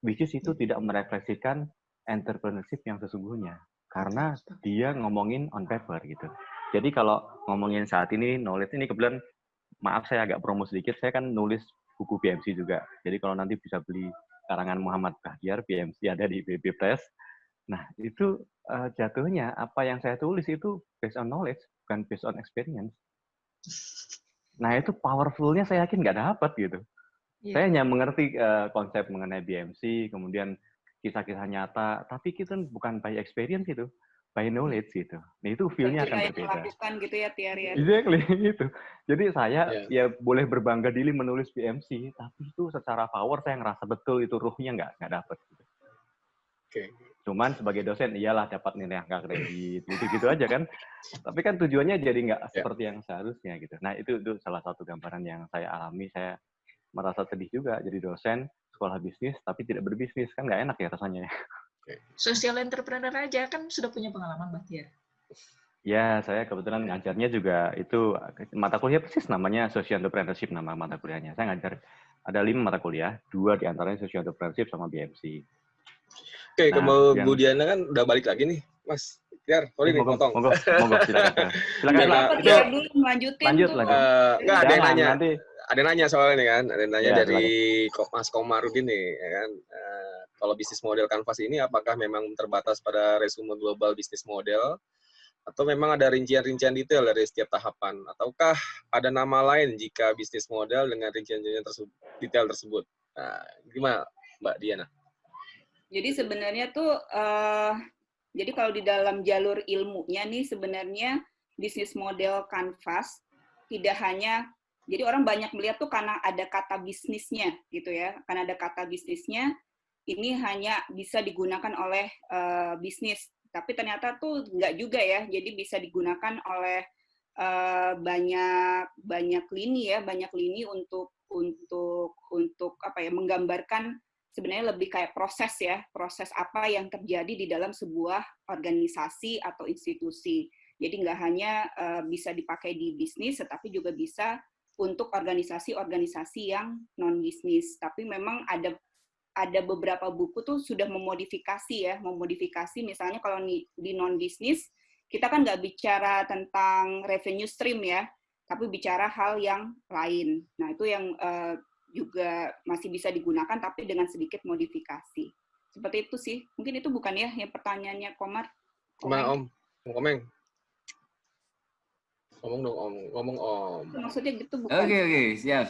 Which is itu tidak merefleksikan entrepreneurship yang sesungguhnya. Karena dia ngomongin on paper gitu. Jadi kalau ngomongin saat ini, knowledge ini kebetulan, maaf saya agak promo sedikit, saya kan nulis buku BMC juga. Jadi kalau nanti bisa beli karangan Muhammad Bahtiar, BMC ada di BB Press. Nah itu jatuhnya apa yang saya tulis itu based on knowledge, bukan based on experience. Nah itu powerful-nya saya yakin nggak dapat gitu. Saya hanya mengerti konsep mengenai BMC, kemudian kisah-kisah nyata, tapi kita bukan by experience itu, by knowledge gitu. Nah itu feel-nya akan berbeda. Lakukan gitu ya, Tiar ya. Exactly itu. Jadi saya ya boleh berbangga diri menulis BMC, tapi itu secara power saya ngerasa betul itu ruhnya nggak dapat. Gitu. Cuman sebagai dosen iyalah dapat nilai angka kredit gitu aja kan. Tapi kan tujuannya jadi nggak seperti yang seharusnya gitu. Nah itu salah satu gambaran yang saya alami. Saya merasa sedih juga jadi dosen sekolah bisnis tapi tidak berbisnis, kan nggak enak ya rasanya. Social entrepreneur aja kan sudah punya pengalaman Bahtiar. Ya saya kebetulan ngajarnya juga itu mata kuliah persis namanya social entrepreneurship nama mata kuliahnya. Saya ngajar ada 5 mata kuliah, 2 diantaranya social entrepreneurship sama BMC. Oke, Bu Diana kan udah balik lagi nih, Mas. Tiar, sorry nih, potong. Monggo, silakan. Lanjut lagi. Enggak, ada yang nanya. Nanti. Ada yang nanya soalnya nih kan, ada yang nanya dari Mas Komarudin nih, ya kan. Kalau bisnis model Canvas ini apakah memang terbatas pada resume global bisnis model, atau memang ada rincian-rincian detail dari setiap tahapan, ataukah ada nama lain jika bisnis model dengan rincian-rincian detail tersebut? Nah, gimana, Mbak Diana? Jadi sebenarnya tuh, jadi kalau di dalam jalur ilmunya nih sebenarnya bisnis model Canvas tidak hanya, jadi orang banyak melihat tuh karena ada kata bisnisnya gitu ya, karena ada kata bisnisnya ini hanya bisa digunakan oleh bisnis, tapi ternyata tuh nggak juga ya, jadi bisa digunakan oleh banyak lini untuk apa ya, menggambarkan sebenarnya lebih kayak proses apa yang terjadi di dalam sebuah organisasi atau institusi. Jadi nggak hanya bisa dipakai di bisnis, tetapi juga bisa untuk organisasi-organisasi yang non-bisnis. Tapi memang ada beberapa buku tuh sudah memodifikasi misalnya kalau di non-bisnis, kita kan nggak bicara tentang revenue stream ya, tapi bicara hal yang lain. Nah itu yang juga masih bisa digunakan tapi dengan sedikit modifikasi. Seperti itu sih. Mungkin itu bukan ya yang pertanyaannya Komar? Gimana Om? Komeng. Ngomong dong Om. Ngomong Om. Maksudnya gitu bukan? Oke. Siap.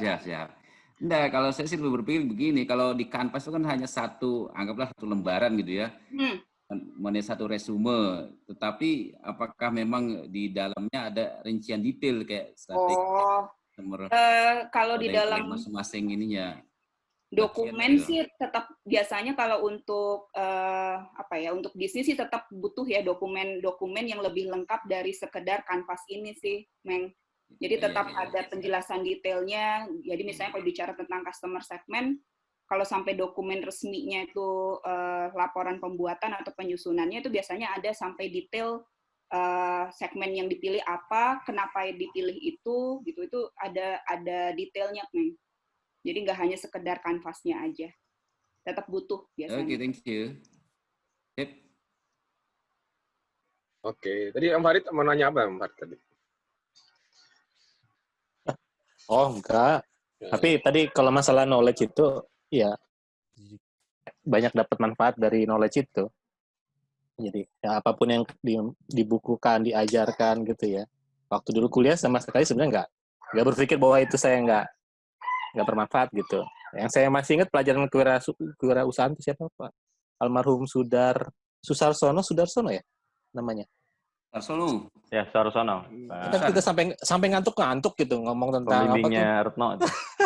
Enggak, kalau saya sih berpikir begini, kalau di Canvas itu kan hanya anggaplah satu lembaran gitu ya. mengenai satu resume, tetapi apakah memang di dalamnya ada rincian detail kayak kalau di dalam masing-masing ininya dokumen sih tetap biasanya kalau untuk untuk bisnis sih tetap butuh ya dokumen yang lebih lengkap dari sekedar kanvas ini sih, Meng. Jadi tetap ada penjelasan detailnya. Jadi misalnya kalau bicara tentang customer segment, kalau sampai dokumen resminya itu laporan pembuatan atau penyusunannya itu biasanya ada sampai detail segmen yang dipilih apa, kenapa dipilih itu, gitu. Itu ada detailnya, Meng. Jadi nggak hanya sekedar kanvasnya aja. Tetap butuh biasanya. Oke, thank you. Oke, tadi Om Farid mau nanya apa Om Farid tadi? Oh, enggak. Tapi tadi kalau masalah knowledge itu, ya banyak dapat manfaat dari knowledge itu. Jadi ya, apapun yang dibukukan, diajarkan gitu ya. Waktu dulu kuliah sama sekali sebenarnya nggak berpikir bahwa itu saya nggak bermanfaat gitu. Yang saya masih ingat pelajaran kewirausahaan itu siapa Pak? Almarhum Sudarsono ya namanya. Sudarsono. Ya, Sudarsono. Kita sampai ngantuk gitu ngomong tentang pembimbingnya Retno.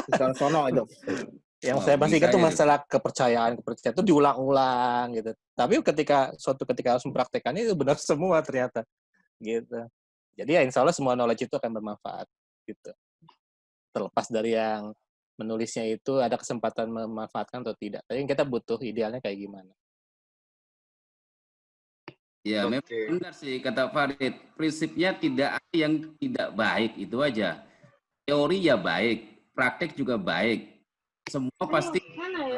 Sudarsono itu. Yang saya masih ingat tuh masalah kepercayaan itu diulang-ulang gitu. Tapi ketika harus mempraktekannya itu benar semua ternyata gitu. Jadi ya insya Allah semua knowledge itu akan bermanfaat gitu. Terlepas dari yang menulisnya itu ada kesempatan memanfaatkan atau tidak. Tapi kita butuh idealnya kayak gimana. Ya, memang benar sih kata Farid. Prinsipnya tidak ada yang tidak baik, itu aja. Teori ya baik, praktek juga baik. Semua pasti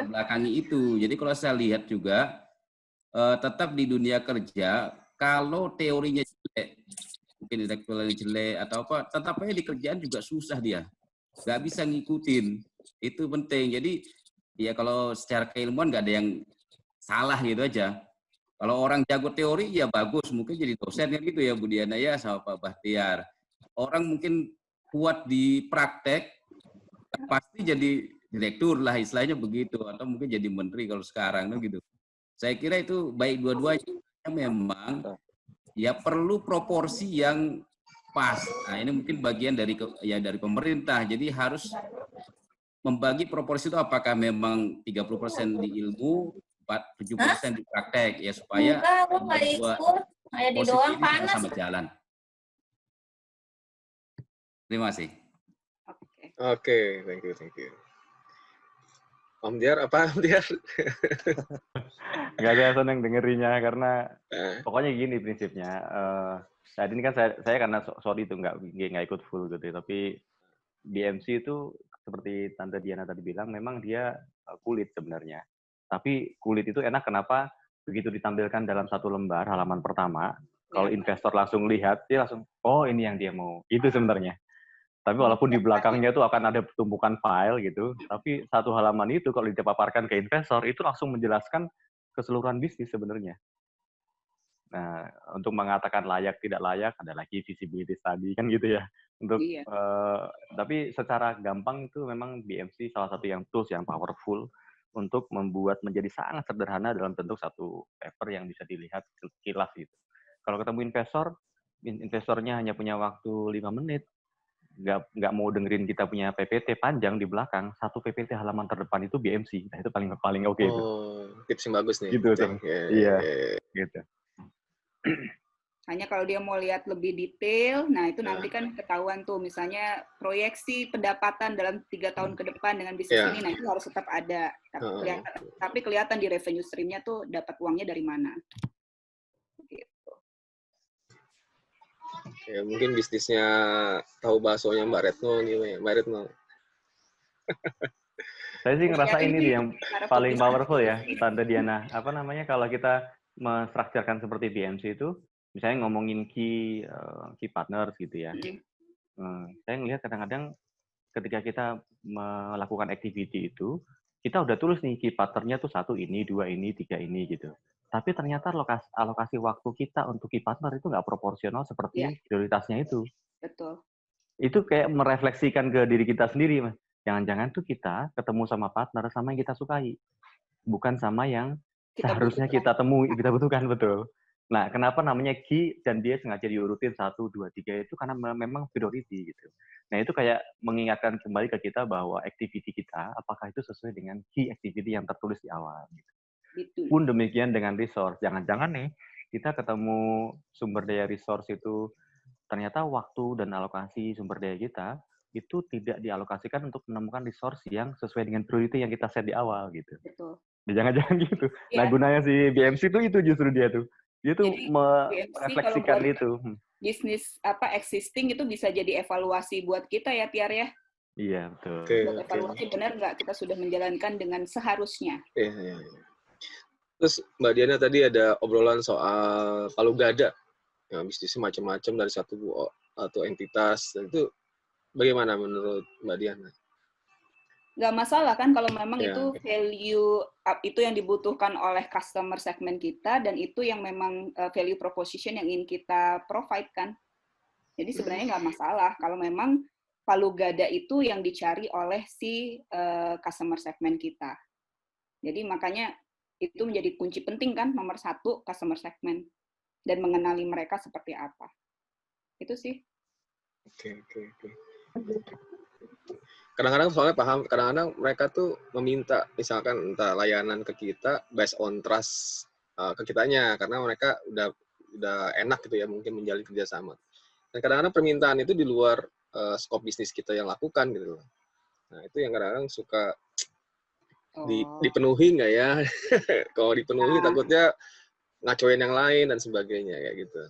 belakangi itu. Jadi kalau saya lihat juga, tetap di dunia kerja, kalau teorinya jelek, mungkin intelektualnya jelek atau apa, tetap aja di kerjaan juga susah dia. Nggak bisa ngikutin. Itu penting. Jadi ya kalau secara keilmuan nggak ada yang salah gitu aja. Kalau orang jago teori ya bagus, mungkin jadi dosen kan gitu ya Bu Diana ya sama Pak Bahtiar. Orang mungkin kuat di praktek, pasti jadi direktur lah istilahnya begitu, atau mungkin jadi menteri kalau sekarang gitu. Saya kira itu baik dua-duanya, memang ya perlu proporsi yang pas. Nah ini mungkin bagian dari pemerintah, jadi harus membagi proporsi itu apakah memang 30% di ilmu, 70% di praktek ya supaya posisi ini sama jalan. Terima kasih. Oke, thank you. Om Diar apa Om Diar? Nggak ada senang dengerinnya karena pokoknya gini prinsipnya. Saat ini kan saya karena sorry itu nggak ikut full gitu, tapi BMC itu seperti Tante Diana tadi bilang, memang dia kulit sebenarnya. Tapi kulit itu enak kenapa begitu ditampilkan dalam satu lembar halaman pertama, kalau investor langsung lihat, dia langsung, oh ini yang dia mau. Itu sebenarnya. Tapi walaupun di belakangnya itu akan ada tumpukan file gitu, tapi satu halaman itu kalau dipaparkan ke investor, itu langsung menjelaskan keseluruhan bisnis sebenarnya. Nah, untuk mengatakan layak tidak layak, ada lagi visibility study kan gitu ya. Untuk tapi secara gampang itu memang BMC salah satu yang tools yang powerful untuk membuat menjadi sangat sederhana dalam bentuk satu paper yang bisa dilihat sekilas gitu. Kalau ketemu investornya hanya punya waktu 5 menit, nggak mau dengerin kita punya PPT panjang di belakang, satu PPT halaman terdepan itu BMC. Nah, itu paling oke itu. Tips yang bagus nih. Gitu. Iya. Gitu. Hanya kalau dia mau lihat lebih detail, nah itu nanti kan ketahuan tuh, misalnya proyeksi pendapatan dalam 3 tahun ke depan dengan bisnis ini, nah itu harus tetap ada. Tapi kelihatan di revenue stream-nya tuh dapat uangnya dari mana. Gitu. Ya, mungkin bisnisnya tahu baksonya Mbak Retno nih, Mbak Retno. Saya sih ngerasa ini yang paling powerful ya, Tante Diana. Apa namanya kalau kita menstrukturkan seperti BMC itu, misalnya ngomongin key partners gitu ya. Saya ngelihat kadang-kadang ketika kita melakukan activity itu, kita udah tulis nih key partnernya tuh 1 ini, 2 ini, 3 ini gitu. Tapi ternyata alokasi waktu kita untuk key partner itu nggak proporsional seperti prioritasnya itu. Betul. Itu kayak merefleksikan ke diri kita sendiri, Mas. Jangan-jangan tuh kita ketemu sama partner sama yang kita sukai, bukan sama yang seharusnya kita temui, kita butuhkan, betul. Nah, kenapa namanya key dan dia sengaja diurutin 1, 2, 3 itu karena memang priority gitu. Nah, itu kayak mengingatkan kembali ke kita bahwa activity kita, apakah itu sesuai dengan key activity yang tertulis di awal. Gitu. Pun demikian dengan resource. Jangan-jangan nih, kita ketemu sumber daya resource itu, ternyata waktu dan alokasi sumber daya kita, itu tidak dialokasikan untuk menemukan resource yang sesuai dengan priority yang kita set di awal gitu. Betul. Jangan-jangan gitu. Nah, gunanya si BMC itu justru dia tuh. Dia tuh merefleksikan itu. Bisnis existing itu bisa jadi evaluasi buat kita ya, Tiar ya. Iya, betul. Buat evaluasi benar nggak kita sudah menjalankan dengan seharusnya. Iya. Terus Mbak Diana tadi ada obrolan soal palu gada. Ya, bisnisnya macam-macam dari satu entitas. Itu bagaimana menurut Mbak Diana? Nggak masalah kan kalau memang itu value itu yang dibutuhkan oleh customer segment kita dan itu yang memang value proposition yang ingin kita provide kan. Jadi sebenarnya nggak masalah kalau memang palu gada itu yang dicari oleh si customer segment kita. Jadi makanya itu menjadi kunci penting kan, nomor 1 customer segment dan mengenali mereka seperti apa. Itu sih. Oke. Kadang-kadang soalnya paham, kadang-kadang mereka tuh meminta misalkan entah layanan ke kita based on trust ke kitanya karena mereka udah enak gitu ya mungkin menjalin kerjasama. Dan kadang-kadang permintaan itu di luar skop bisnis kita yang lakukan gitu loh. Nah itu yang kadang-kadang suka dipenuhi nggak ya? Kalau dipenuhi takutnya ngacoin yang lain dan sebagainya kayak gitu.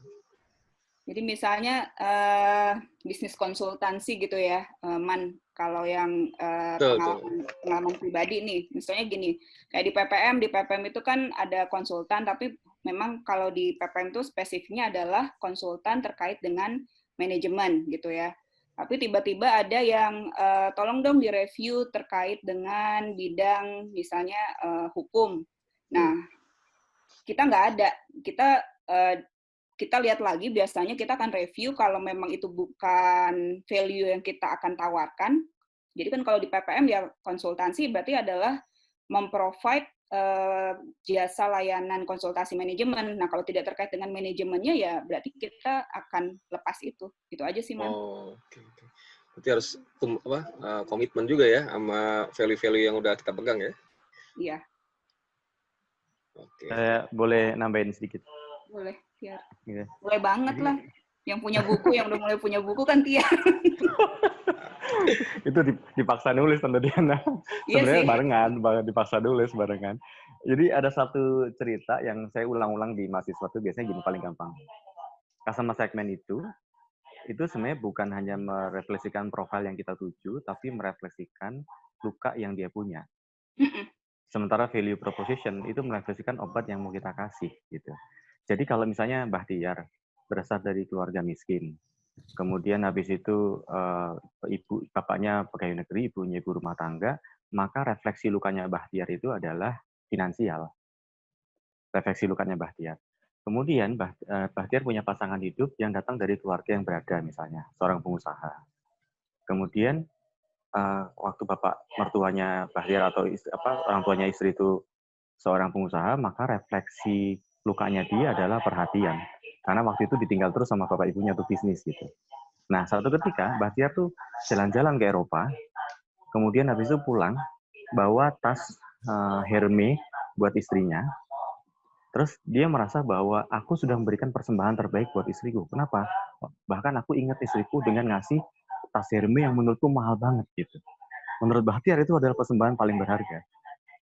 Jadi misalnya bisnis konsultansi gitu ya, Man. Kalau yang pengalaman pribadi nih, misalnya gini, kayak di PPM itu kan ada konsultan, tapi memang kalau di PPM itu spesifiknya adalah konsultan terkait dengan manajemen gitu ya. Tapi tiba-tiba ada yang tolong dong direview terkait dengan bidang misalnya hukum. Nah, kita nggak ada, kita lihat lagi, biasanya kita akan review kalau memang itu bukan value yang kita akan tawarkan. Jadi kan kalau di PPM ya konsultansi berarti adalah memprovide jasa layanan konsultasi manajemen. Nah kalau tidak terkait dengan manajemennya ya berarti kita akan lepas itu. Itu aja sih, Man. Oh, oke. Berarti harus komitmen juga ya sama value-value yang udah kita pegang ya? Iya. Oke. Boleh nambahin sedikit? Boleh, Tiar. Yeah. Boleh banget lah. Yang punya buku, yang udah mulai punya buku kan Tiar. Itu dipaksa nulis Tante Diana. Sebenarnya barengan, dipaksa nulis barengan. Jadi ada satu cerita yang saya ulang-ulang di mahasiswa itu biasanya gini paling gampang. Customer segment itu sebenarnya bukan hanya merefleksikan profil yang kita tuju, tapi merefleksikan luka yang dia punya. Sementara value proposition itu merefleksikan obat yang mau kita kasih gitu. Jadi kalau misalnya Mbah Tiar berasal dari keluarga miskin, kemudian habis itu bapaknya pegawai negeri, ibunya ibu rumah tangga, maka refleksi lukanya Mbah Tiar itu adalah finansial. Refleksi lukanya Mbah Tiar. Kemudian Mbah Tiar punya pasangan hidup yang datang dari keluarga yang berada, misalnya seorang pengusaha. Kemudian waktu bapak mertuanya Mbah Tiar atau orang tuanya istri itu seorang pengusaha, maka refleksi lukanya dia adalah perhatian. Karena waktu itu ditinggal terus sama bapak ibunya untuk bisnis gitu. Nah, suatu ketika Mbah Tiar tuh jalan-jalan ke Eropa, kemudian habis itu pulang, bawa tas Hermes buat istrinya. Terus dia merasa bahwa aku sudah memberikan persembahan terbaik buat istriku. Kenapa? Bahkan aku ingat istriku dengan ngasih tas Hermes yang menurutku mahal banget gitu. Menurut Mbah Tiar itu adalah persembahan paling berharga.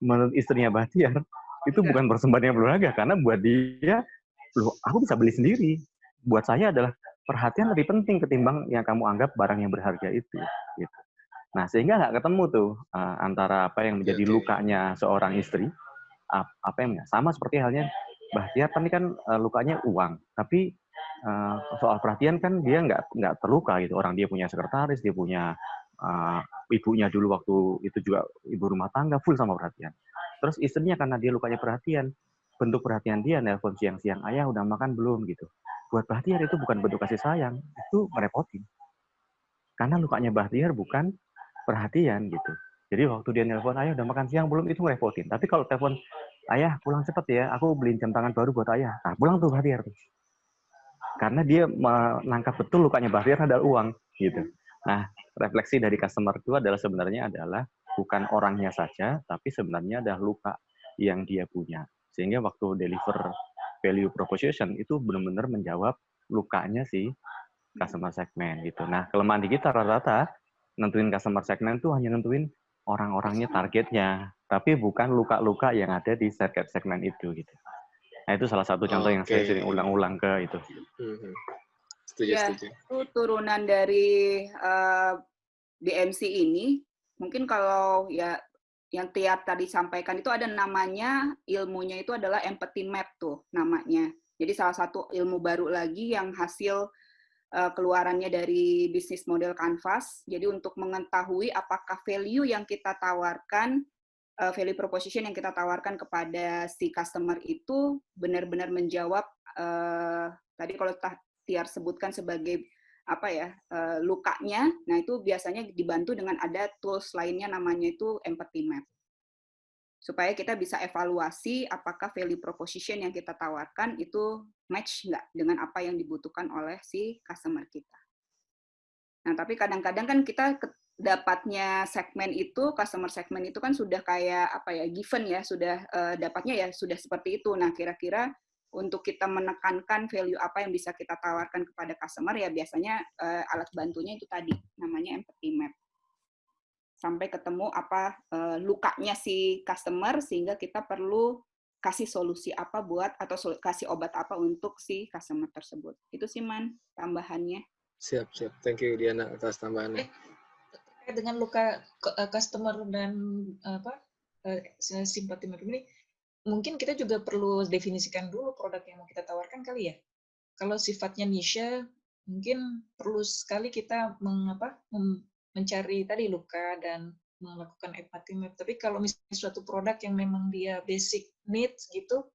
Menurut istrinya Mbah Tiar, itu bukan persembahan yang berharga, karena buat dia, loh, aku bisa beli sendiri. Buat saya adalah perhatian lebih penting ketimbang yang kamu anggap barang yang berharga itu. Gitu. Nah, sehingga nggak ketemu tuh antara apa yang menjadi lukanya seorang istri, apa yang sama seperti halnya Mbah Tiar, tapi kan lukanya uang. Tapi soal perhatian kan dia nggak terluka gitu. Orang dia punya sekretaris, dia punya ibunya dulu waktu itu juga ibu rumah tangga, full sama perhatian. Terus istrinya karena dia lukanya perhatian, bentuk perhatian dia nelpon siang-siang, ayah udah makan belum gitu. Buat Mbah Tiar itu bukan bentuk kasih sayang, itu merepotin. Karena lukanya Mbah Tiar bukan perhatian gitu. Jadi waktu dia nelpon ayah udah makan siang belum, itu ngerepotin. Tapi kalau telepon ayah pulang cepet ya, aku beliin jam tangan baru buat ayah. Nah, pulang tuh Bahtiar tuh. Karena dia menangkap betul lukanya Bahtiar adalah uang, gitu. Nah, refleksi dari customer itu sebenarnya adalah bukan orangnya saja, tapi sebenarnya adalah luka yang dia punya. Sehingga waktu deliver value proposition itu benar-benar menjawab lukanya si customer segment gitu. Nah, kelemahan di kita rata-rata nentuin customer segment itu hanya nentuin orang-orangnya, targetnya, tapi bukan luka-luka yang ada di segmen itu gitu. Nah, itu salah satu contoh yang saya sering ulang-ulang ke itu. Setuju. Itu turunan dari BMC ini. Mungkin kalau ya yang Tiar tadi sampaikan itu ada namanya, ilmunya itu adalah empathy map tuh namanya. Jadi salah satu ilmu baru lagi yang hasil keluarannya dari bisnis model Canvas. Jadi untuk mengetahui apakah value yang kita tawarkan, value proposition yang kita tawarkan kepada si customer itu benar-benar menjawab tadi kalau Tiar sebutkan sebagai apa ya, lukanya. Nah, itu biasanya dibantu dengan ada tools lainnya namanya itu empathy map. Supaya kita bisa evaluasi apakah value proposition yang kita tawarkan itu match nggak dengan apa yang dibutuhkan oleh si customer kita. Nah, tapi kadang-kadang kan kita dapatnya segmen itu, customer segmen itu kan sudah kayak apa ya, given ya, sudah dapatnya ya sudah seperti itu. Nah, kira-kira untuk kita menekankan value apa yang bisa kita tawarkan kepada customer, ya biasanya alat bantunya itu tadi, namanya empathy map. Sampai ketemu apa lukanya si customer, sehingga kita perlu kasih solusi apa buat, atau kasih obat apa untuk si customer tersebut. Itu sih, Man, tambahannya. Siap. Thank you, Diana, atas tambahannya. Terkait dengan luka customer dan simpati map ini, mungkin kita juga perlu definisikan dulu produk yang mau kita tawarkan kali ya. Kalau sifatnya niche, mungkin perlu sekali kita mencari tadi luka dan melakukan empathy map. Tapi kalau misalnya suatu produk yang memang dia basic needs gitu,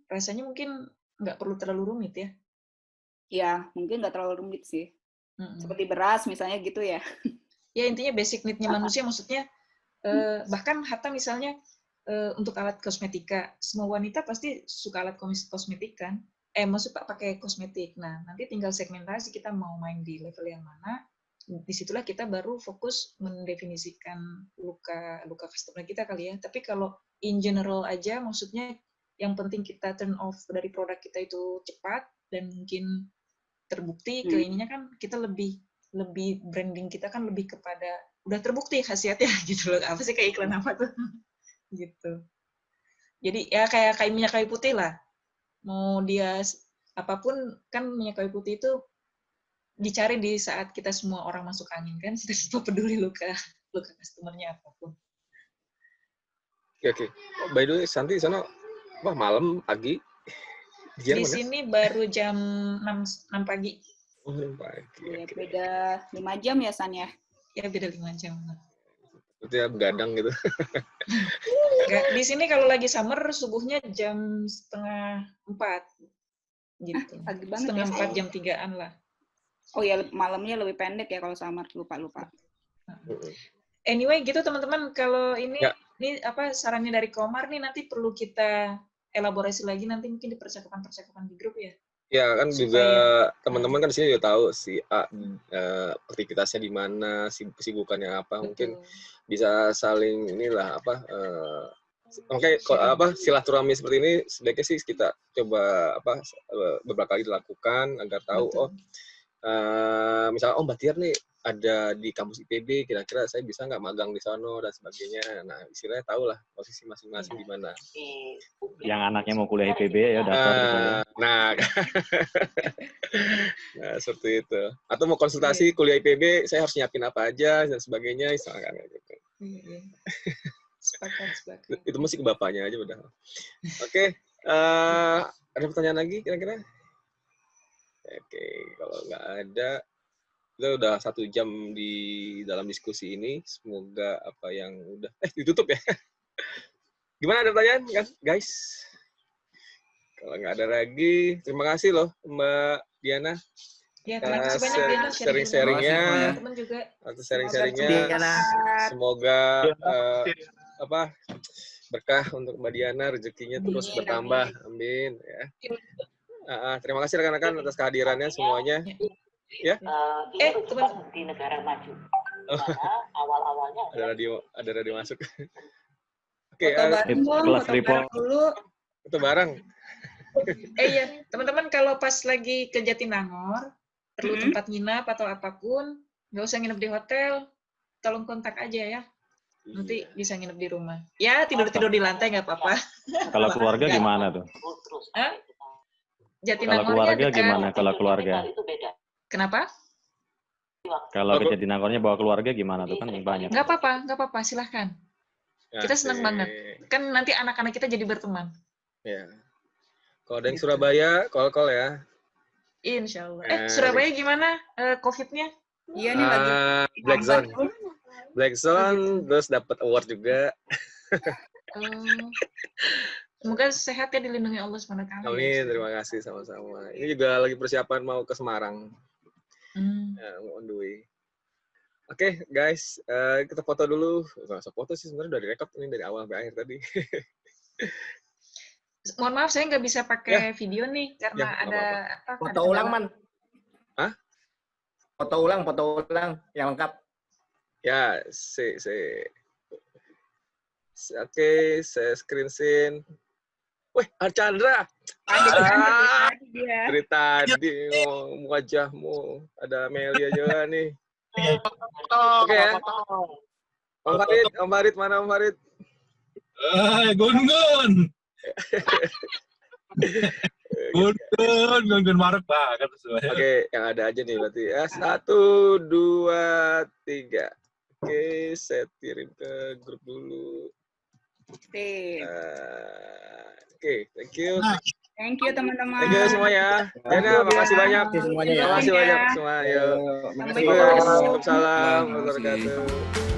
rasanya mungkin nggak perlu terlalu rumit ya. Ya, mungkin nggak terlalu rumit sih. Seperti beras misalnya gitu ya. Ya, intinya basic need-nya manusia, maksudnya bahkan Hatta misalnya untuk alat kosmetika, semua wanita pasti suka alat kosmetik kan? Maksudnya pakai kosmetik. Nah, nanti tinggal segmentasi kita mau main di level yang mana. Disitulah kita baru fokus mendefinisikan luka customer kita kali ya. Tapi kalau in general aja, maksudnya yang penting kita turn off dari produk kita itu cepat dan mungkin terbukti ke ininya kan, kita lebih branding kita kan lebih kepada udah terbukti khasiatnya gitu loh. Apa sih kayak iklan apa tuh? Gitu. Jadi ya kayak minyak kayu putih lah. Mau dia apapun kan, minyak kayu putih itu dicari di saat kita semua orang masuk angin kan, kita peduli luka customernya apapun. Oke. By the way, Santi sana malam, pagi? Di sini baru jam 6 pagi. Oh, 6 pagi. Ya, beda 5 jam ya, San ya? Ya, beda 5 jam. Itu ya begadang gitu. Di sini kalau lagi summer, subuhnya jam 3:30 gitu. Pagi banget 3:30 jam 3-an lah. Oh ya, malamnya lebih pendek ya kalau summer, lupa. Anyway, gitu teman-teman, kalau ini apa sarannya dari Komar nih, nanti perlu kita elaborasi lagi nanti mungkin di percakapan di grup ya. Ya kan juga teman-teman kan di sini juga tahu si A aktivitasnya di mana, kesibukannya apa. Betul. Mungkin bisa saling inilah silaturahmi seperti ini sebaiknya sih kita coba beberapa kali dilakukan agar tahu. Betul. Misalnya Mbak Tiar nih ada di kampus IPB, kira-kira saya bisa nggak magang di sana dan sebagainya. Nah, istilahnya tahu lah posisi masing-masing di mana. Yang anaknya mau kuliah IPB ya daftar ke saya. Nah, seperti itu. Atau mau konsultasi kuliah IPB, saya harus nyiapin apa aja dan sebagainya, misalkan gitu. Sepakat. Itu mesti ke bapaknya aja udah. Oke, ada pertanyaan lagi kira-kira? Oke, kalau nggak ada, kita udah 1 jam di dalam diskusi ini. Semoga apa yang udah ditutup ya. Gimana, ada pertanyaan kan, guys? Kalau nggak ada lagi, terima kasih loh Mbak Diana. Ya, terima kasih banyak Diana sharing-sharingnya. Teman-teman juga. Atau sharing-sharingnya. Semoga berkah untuk Mbak Diana, rezekinya terus bertambah. Amin. Ya. Terima kasih rekan-rekan atas kehadirannya semuanya. Ya. Teman di negara maju. Awal-awalnya ada radio masuk. Oke, kelas report dulu. Itu bareng. Iya, teman-teman kalau pas lagi ke Jatinangor, perlu tempat nginap atau apapun, nggak usah nginep di hotel, tolong kontak aja ya. Nanti bisa nginep di rumah. Ya, tidur-tidur di lantai nggak apa-apa. Kalau keluarga gimana tuh? Jatinangornya kalau keluarga dekat. gimana? Kalau keluarga? Kenapa? Kalau ke Jatinangornya bawa keluarga gimana tuh? Kan banyak. Nggak apa-apa, silahkan. Kita senang banget. Kan nanti anak-anak kita jadi berteman. Ya. Kalau ada yang Surabaya, call ya. Insya Allah. Surabaya gimana COVID-nya? Iya nih lagi. Black Zone, terus dapat award juga. Semoga sehat ya, dilindungi Allah SWT. Amin, terima kasih sama-sama. Ini juga lagi persiapan mau ke Semarang. On the way. Oke, guys, kita foto dulu. Nggak usah foto sih, sebenarnya udah direkod ini dari awal sampai akhir tadi. Mohon maaf, saya nggak bisa pakai video nih, karena ada apa? Foto ulang, Man. Hah? Foto ulang yang lengkap. Ya, Oke, saya screen. Wih, Archandra. Dari tadi wajahmu. Ada Melia juga nih. Oke ya. Om Farid, mana Om Farid? Gun. Gun marek banget. Oke, yang ada aja nih berarti. 1, 2, 3. Oke, saya kirim ke grup dulu. Oke, thank you. Thank you teman-teman. Thank you semuanya. Dana, makasih banyak. Semuanya ya. Makasih banyak semua. Yuk. Waalaikumsalam warahmatullahi wabarakatuh.